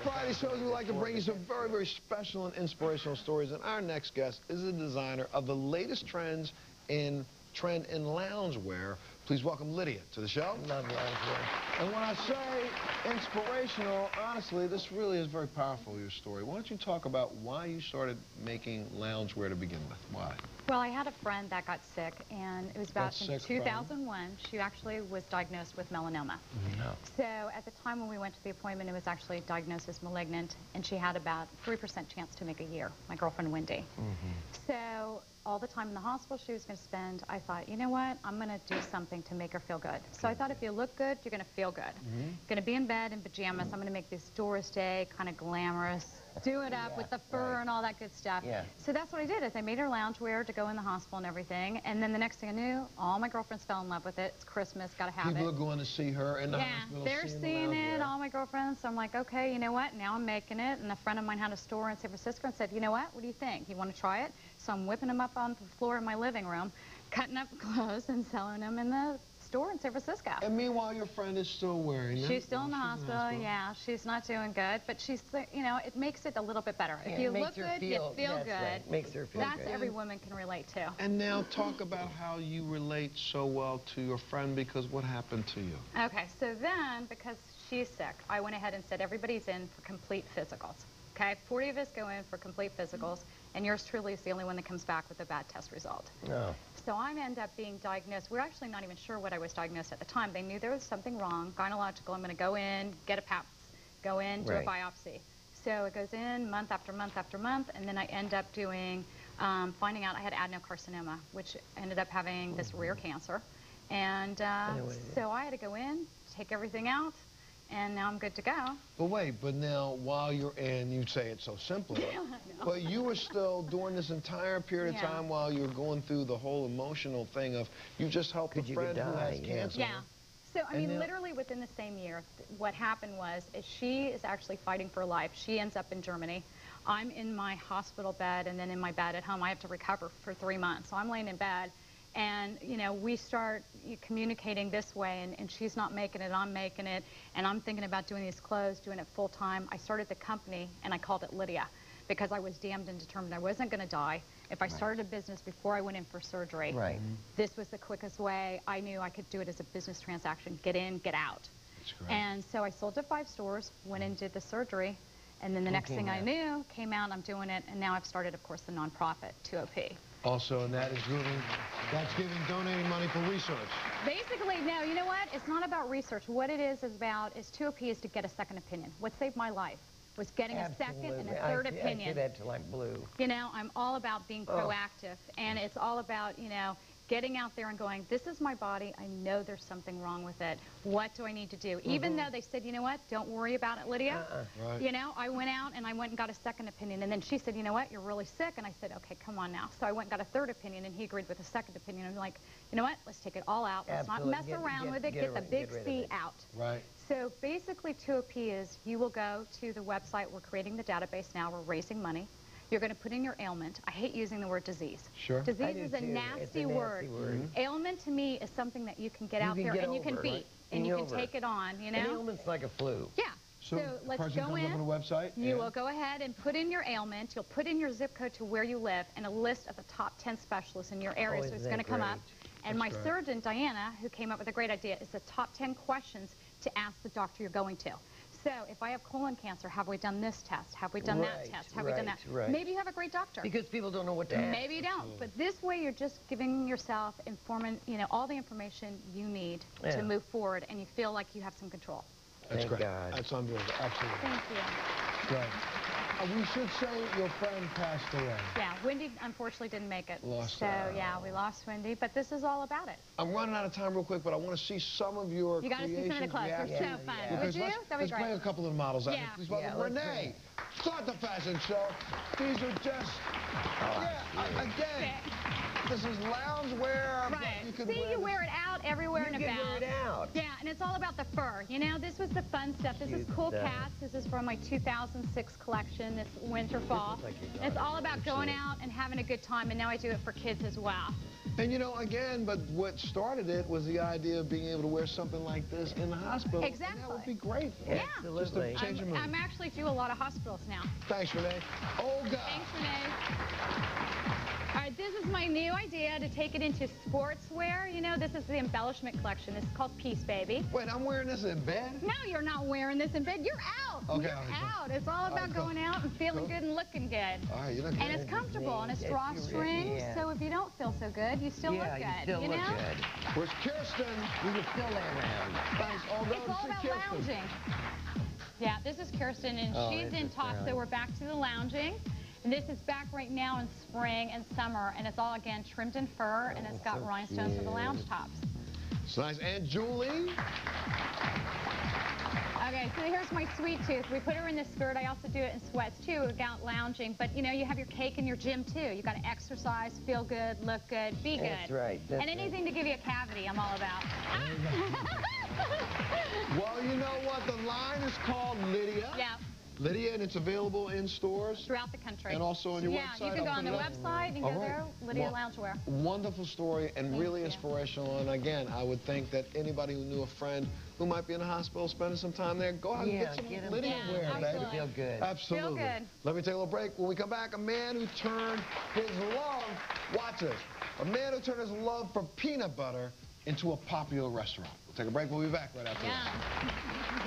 Friday shows, we like to bring you some very, very special and inspirational stories. And our next guest is a designer of the latest trend in loungewear. Please welcome Lydia to the show. Love loungewear. And when I say inspirational, honestly, this really is very powerful, your story. Why don't you talk about why you started making loungewear to begin with? Why? Well, I had a friend that got sick, and it was about in 2001. She actually was diagnosed with melanoma. No. So at the time when we went to the appointment, it was actually diagnosed as malignant, and she had about 3% chance to make a year, my girlfriend Wendy. So all the time in the hospital she was going to spend, I thought, you know what, I'm going to do something to make her feel good. So I thought if you look good, you're going to feel good. Going to be in bed in pajamas, I'm going to make this Doris Day kind of glamorous, do it up with the fur and all that good stuff. So that's what I did, is I made her loungewear to go in the hospital and everything, and then the next thing I knew, all my girlfriends fell in love with it. It's Christmas, got to have it. People are going to see her in the hospital. Yeah, they're seeing it, all my girlfriends. So I'm like, okay, you know what, now I'm making it. And a friend of mine had a store in San Francisco and said, you know what do you think? You want to try it? So I'm whipping them up on the floor in my living room, cutting up clothes and selling them in the store in San Francisco. And meanwhile, your friend is still wearing it. She's still in the hospital, yeah. She's not doing good, but she's, you know, it makes it a little bit better. If you look good, you feel good. Right. Makes her feel good. That's every woman can relate to. And now talk about how you relate so well to your friend, because what happened to you? Okay, so then, because she's sick, I went ahead and said everybody's in for complete physicals. Okay, 40 of us go in for complete physicals, and yours truly is the only one that comes back with a bad test result. No. So I end up being diagnosed. We're actually not even sure what I was diagnosed at the time. They knew there was something wrong, gynecological. I'm going to go in, get a PAP, go in, do a biopsy. So it goes in month after month after month, and then I end up doing, finding out I had adenocarcinoma, which ended up having this rare cancer. And so I had to go in, take everything out, and now I'm good to go. But wait, but now while you're in, you say it so simply, but you were still during this entire period of time while you're going through the whole emotional thing of you just helped a friend who has cancer. Yeah. So, I mean, literally within the same year, what happened was she is actually fighting for life. She ends up in Germany. I'm in my hospital bed, and then in my bed at home. I have to recover for 3 months. So I'm laying in bed. And, you know, we start communicating this way, and she's not making it, I'm making it, and I'm thinking about doing these clothes, doing it full time. I started the company, and I called it Lydia, because I was damned and determined I wasn't going to die. If I started a business before I went in for surgery, this was the quickest way. I knew I could do it as a business transaction, get in, get out. And so I sold to 5 stores, went and did the surgery, and then the next thing I knew, came out, I'm doing it, and now I've started, of course, the nonprofit, 2OP. Also, and that is donating money for research. Basically, no, you know what? It's not about research. What it is about is 2OP is to get a second opinion. What saved my life was getting a second and a third opinion. I say that till I'm blue. You know, I'm all about being proactive, and it's all about, you know, getting out there and going, this is my body, I know there's something wrong with it. What do I need to do? Even though they said, you know what, don't worry about it, Lydia. You know, I went out and I went and got a second opinion, and then she said, you know what, you're really sick, and I said, okay, come on now. So I went and got a third opinion, and he agreed with a second opinion. I'm like, you know what, let's take it all out. Let's not mess around with it. Get the big C out. So basically 2OP is you will go to the website. We're creating the database now. We're raising money. You're going to put in your ailment. I hate using the word disease. Disease is a nasty word. Ailment to me is something that you can get out there and you can beat and you can take it on, you know? An ailment's like a flu. Yeah. So let's go in. On the website, you will go ahead and put in your ailment. You'll put in your zip code to where you live and a list of the top 10 specialists in your area. So it's going to come up. And my surgeon, Diana, who came up with a great idea, is the top 10 questions to ask the doctor you're going to. So if I have colon cancer, have we done this test? Have we done that test? Have we done that? Maybe you have a great doctor. Because people don't know what to ask. Maybe you don't. But this way you're just giving yourself you know, all the information you need to move forward, and you feel like you have some control. That's great. That's unbelievable. Absolutely. Thank you. Great. We should say your friend passed away. Yeah, Wendy unfortunately didn't make it. Lost her. So yeah, we lost Wendy, but this is all about it. I'm running out of time real quick, but I want to see some of your You got to see some of the clothes. They're so fun. Would you? That'd be let's great. bring a couple of the models out. Please welcome Renee. Start the fashion show. These are just, again, this is loungewear. You wear it out everywhere and about. Wear it out. Yeah, and it's all about the fur. You know, this was the fun stuff. This is Cool Cats. This is from my 2006 collection. This winter fall. It's all about going out and having a good time, and now I do it for kids as well. And you know, again, but what started it was the idea of being able to wear something like this in the hospital. Exactly. And that would be great. Yeah. Absolutely. Just to change your mood. I'm actually do a lot of hospitals now. Thanks, Renee. Oh, God. Thanks, Renee. All right, this is my new idea to take it into sportswear. You know, this is the embellishment collection. This is called Peace Baby. Wait, I'm wearing this in bed? No, you're not wearing this in bed. You're out. Okay, You're out. It's all about going out and feeling good and looking good. All right, you're not And it's comfortable, and it's Yes, drawstrings, yeah. so if you don't feel so good, you still look good. you still look know? good. Where's Kirsten? You can still lay around. Thanks. All It's all about lounging. Yeah, this is Kirsten, and Oh, she's this in is tops, so brilliant. we're back to the lounging. And this is back right now in spring and summer, and it's all, again, trimmed in fur, and it's got so rhinestones for the lounge cute. tops. It's nice. And Julie? Okay, so here's my sweet tooth. We put her in this skirt. I also do it in sweats, too, without lounging. But, you know, you have your cake in your gym, too. You got to exercise, feel good, look good, be good. That's right. That's And anything to give you a cavity, I'm all about. Well, you know what? The line is called Lydia. Yeah, Lydia, and it's available in stores. throughout the country. And also on your yeah, website? you can I'll go put on the it up. website and All go right. there, Lydia Well, Loungewear. Wonderful story and Thank really you. inspirational. And again, I would think that anybody who knew a friend who might be in the hospital spending some time there, go out and Yeah, get some get 'em Lydia Yeah, wear, baby. absolutely. Feel good. Absolutely. Feel good. Let me take a little break. When we come back, a man who turned his love, watch this, a man who turned his love for peanut butter into a popular restaurant. We'll take a break. We'll be back right after this. Yeah.